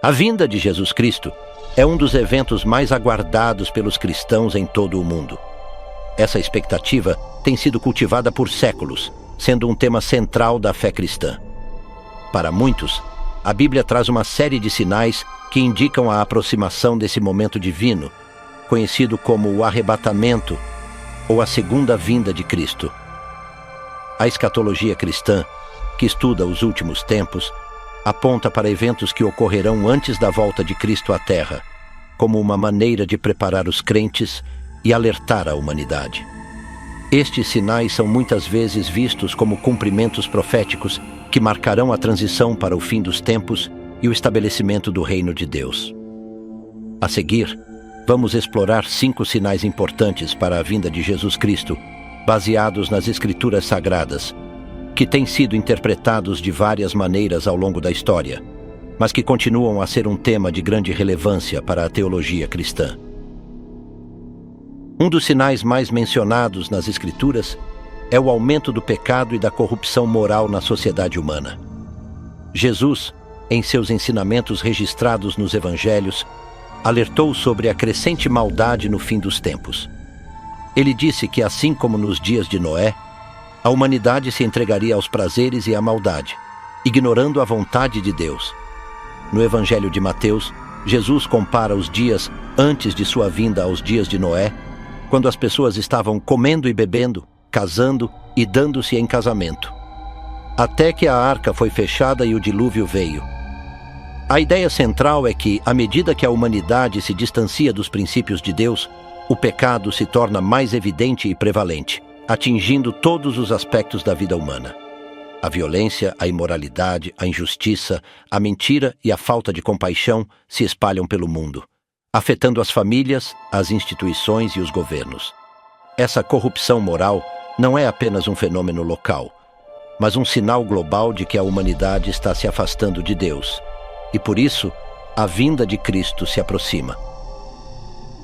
A vinda de Jesus Cristo é um dos eventos mais aguardados pelos cristãos em todo o mundo. Essa expectativa tem sido cultivada por séculos, sendo um tema central da fé cristã. Para muitos, a Bíblia traz uma série de sinais que indicam a aproximação desse momento divino, conhecido como o arrebatamento ou a segunda vinda de Cristo. A escatologia cristã, que estuda os últimos tempos, aponta para eventos que ocorrerão antes da volta de Cristo à Terra, como uma maneira de preparar os crentes e alertar a humanidade. Estes sinais são muitas vezes vistos como cumprimentos proféticos que marcarão a transição para o fim dos tempos e o estabelecimento do reino de Deus. A seguir, vamos explorar 5 sinais importantes para a vinda de Jesus Cristo, baseados nas Escrituras Sagradas, que têm sido interpretados de várias maneiras ao longo da história, mas que continuam a ser um tema de grande relevância para a teologia cristã. Um dos sinais mais mencionados nas Escrituras é o aumento do pecado e da corrupção moral na sociedade humana. Jesus, em seus ensinamentos registrados nos Evangelhos, alertou sobre a crescente maldade no fim dos tempos. Ele disse que, assim como nos dias de Noé, a humanidade se entregaria aos prazeres e à maldade, ignorando a vontade de Deus. No Evangelho de Mateus, Jesus compara os dias antes de sua vinda aos dias de Noé, quando as pessoas estavam comendo e bebendo, casando e dando-se em casamento, até que a arca foi fechada e o dilúvio veio. A ideia central é que, à medida que a humanidade se distancia dos princípios de Deus, o pecado se torna mais evidente e prevalente, atingindo todos os aspectos da vida humana. A violência, a imoralidade, a injustiça, a mentira e a falta de compaixão se espalham pelo mundo, afetando as famílias, as instituições e os governos. Essa corrupção moral não é apenas um fenômeno local, mas um sinal global de que a humanidade está se afastando de Deus, e por isso a vinda de Cristo se aproxima.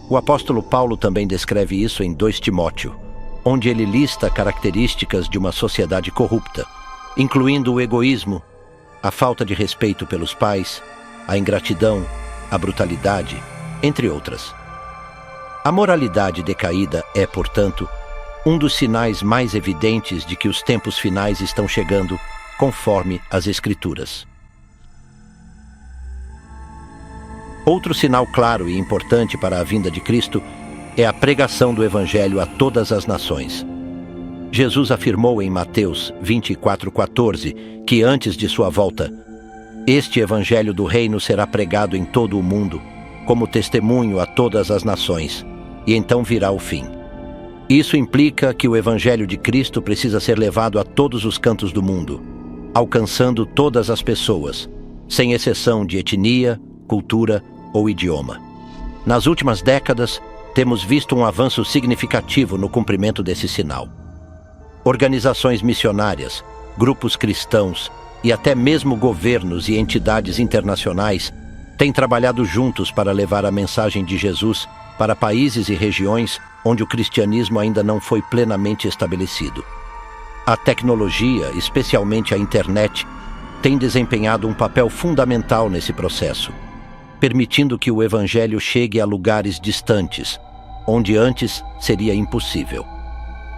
O apóstolo Paulo também descreve isso em 2 Timóteo, onde ele lista características de uma sociedade corrupta, incluindo o egoísmo, a falta de respeito pelos pais, a ingratidão, a brutalidade, entre outras. A moralidade decaída é, portanto, um dos sinais mais evidentes de que os tempos finais estão chegando, conforme as Escrituras. Outro sinal claro e importante para a vinda de Cristo é a pregação do Evangelho a todas as nações. Jesus afirmou em Mateus 24:14 que antes de sua volta, este Evangelho do Reino será pregado em todo o mundo, como testemunho a todas as nações, e então virá o fim. Isso implica que o Evangelho de Cristo precisa ser levado a todos os cantos do mundo, alcançando todas as pessoas, sem exceção de etnia, cultura ou idioma. Nas últimas décadas, temos visto um avanço significativo no cumprimento desse sinal. Organizações missionárias, grupos cristãos e até mesmo governos e entidades internacionais têm trabalhado juntos para levar a mensagem de Jesus para países e regiões onde o cristianismo ainda não foi plenamente estabelecido. A tecnologia, especialmente a internet, tem desempenhado um papel fundamental nesse processo, permitindo que o Evangelho chegue a lugares distantes, onde antes seria impossível.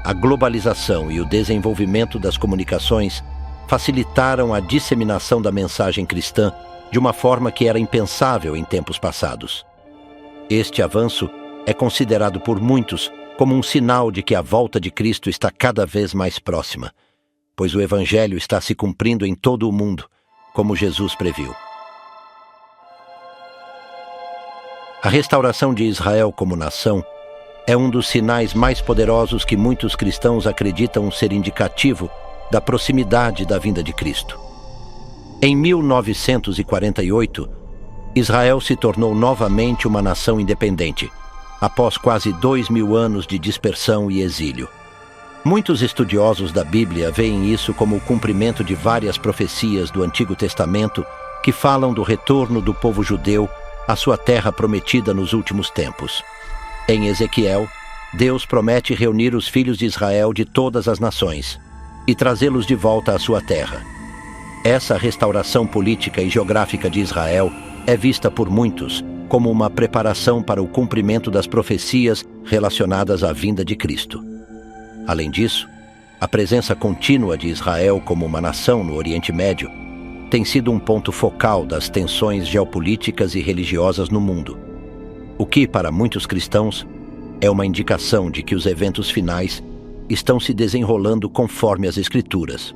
A globalização e o desenvolvimento das comunicações facilitaram a disseminação da mensagem cristã de uma forma que era impensável em tempos passados. Este avanço é considerado por muitos como um sinal de que a volta de Cristo está cada vez mais próxima, pois o Evangelho está se cumprindo em todo o mundo, como Jesus previu. A restauração de Israel como nação é um dos sinais mais poderosos que muitos cristãos acreditam ser indicativo da proximidade da vinda de Cristo. Em 1948, Israel se tornou novamente uma nação independente, após quase 2000 anos de dispersão e exílio. Muitos estudiosos da Bíblia veem isso como o cumprimento de várias profecias do Antigo Testamento que falam do retorno do povo judeu à sua terra prometida nos últimos tempos. Em Ezequiel, Deus promete reunir os filhos de Israel de todas as nações e trazê-los de volta à sua terra. Essa restauração política e geográfica de Israel é vista por muitos como uma preparação para o cumprimento das profecias relacionadas à vinda de Cristo. Além disso, a presença contínua de Israel como uma nação no Oriente Médio tem sido um ponto focal das tensões geopolíticas e religiosas no mundo, o que, para muitos cristãos, é uma indicação de que os eventos finais estão se desenrolando conforme as Escrituras.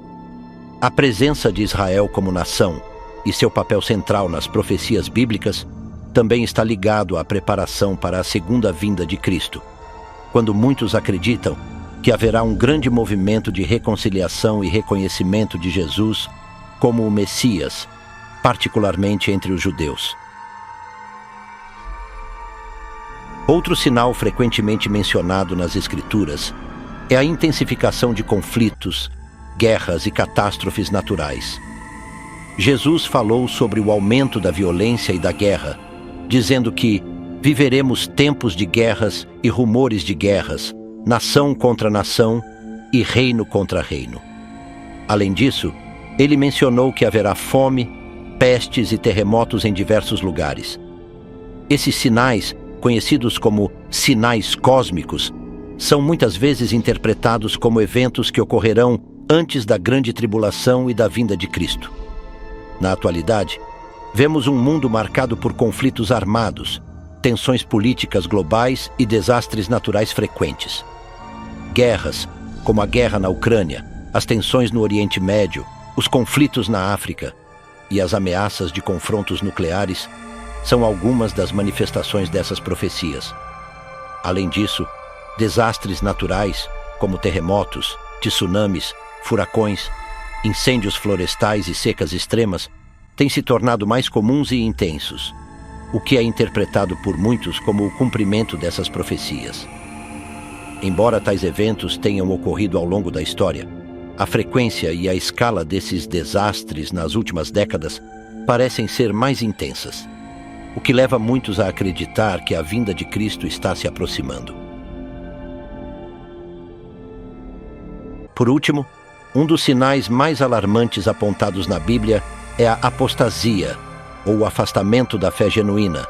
A presença de Israel como nação e seu papel central nas profecias bíblicas também está ligado à preparação para a segunda vinda de Cristo, quando muitos acreditam que haverá um grande movimento de reconciliação e reconhecimento de Jesus como o Messias, particularmente entre os judeus. Outro sinal frequentemente mencionado nas Escrituras é a intensificação de conflitos, guerras e catástrofes naturais. Jesus falou sobre o aumento da violência e da guerra, dizendo que viveremos tempos de guerras e rumores de guerras, nação contra nação e reino contra reino. Além disso, ele mencionou que haverá fome, pestes e terremotos em diversos lugares. Esses sinais, conhecidos como sinais cósmicos, são muitas vezes interpretados como eventos que ocorrerão antes da grande tribulação e da vinda de Cristo. Na atualidade, vemos um mundo marcado por conflitos armados, tensões políticas globais e desastres naturais frequentes. Guerras, como a guerra na Ucrânia, as tensões no Oriente Médio, os conflitos na África e as ameaças de confrontos nucleares são algumas das manifestações dessas profecias. Além disso, desastres naturais, como terremotos, tsunamis, furacões, incêndios florestais e secas extremas, têm se tornado mais comuns e intensos, o que é interpretado por muitos como o cumprimento dessas profecias. Embora tais eventos tenham ocorrido ao longo da história, a frequência e a escala desses desastres nas últimas décadas parecem ser mais intensas, o que leva muitos a acreditar que a vinda de Cristo está se aproximando. Por último, um dos sinais mais alarmantes apontados na Bíblia é a apostasia, ou o afastamento da fé genuína,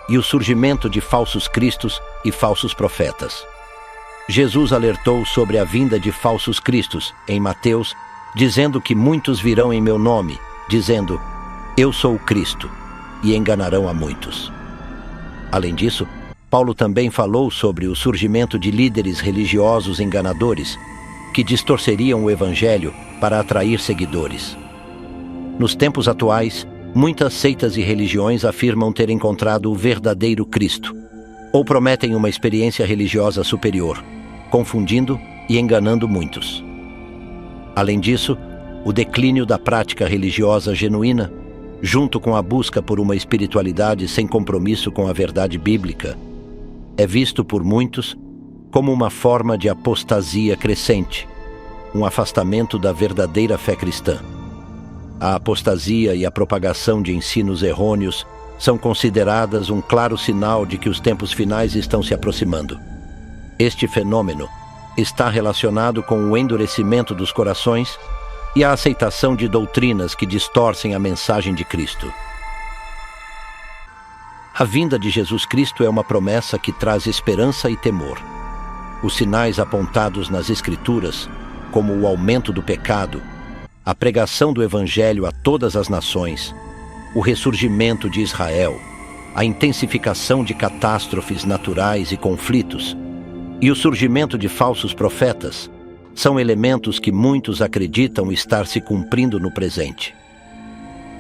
e o surgimento de falsos cristos e falsos profetas. Jesus alertou sobre a vinda de falsos cristos em Mateus, dizendo que muitos virão em meu nome, dizendo: "Eu sou o Cristo", e enganarão a muitos. Além disso, Paulo também falou sobre o surgimento de líderes religiosos enganadores, que distorceriam o Evangelho para atrair seguidores. Nos tempos atuais, muitas seitas e religiões afirmam ter encontrado o verdadeiro Cristo, ou prometem uma experiência religiosa superior, confundindo e enganando muitos. Além disso, o declínio da prática religiosa genuína, junto com a busca por uma espiritualidade sem compromisso com a verdade bíblica, é visto por muitos como uma forma de apostasia crescente, um afastamento da verdadeira fé cristã. A apostasia e a propagação de ensinos errôneos são consideradas um claro sinal de que os tempos finais estão se aproximando. Este fenômeno está relacionado com o endurecimento dos corações e a aceitação de doutrinas que distorcem a mensagem de Cristo. A vinda de Jesus Cristo é uma promessa que traz esperança e temor. Os sinais apontados nas Escrituras, como o aumento do pecado, a pregação do Evangelho a todas as nações, o ressurgimento de Israel, a intensificação de catástrofes naturais e conflitos, e o surgimento de falsos profetas, são elementos que muitos acreditam estar se cumprindo no presente.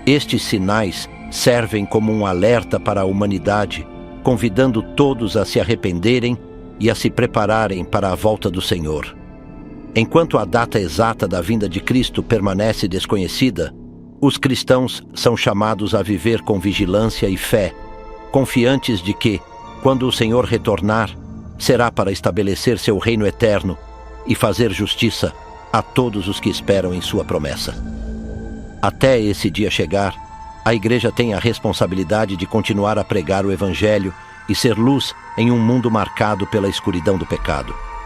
Estes sinais servem como um alerta para a humanidade, convidando todos a se arrependerem e a se prepararem para a volta do Senhor. Enquanto a data exata da vinda de Cristo permanece desconhecida, os cristãos são chamados a viver com vigilância e fé, confiantes de que, quando o Senhor retornar, será para estabelecer seu reino eterno e fazer justiça a todos os que esperam em sua promessa. Até esse dia chegar, a Igreja tem a responsabilidade de continuar a pregar o Evangelho e ser luz em um mundo marcado pela escuridão do pecado.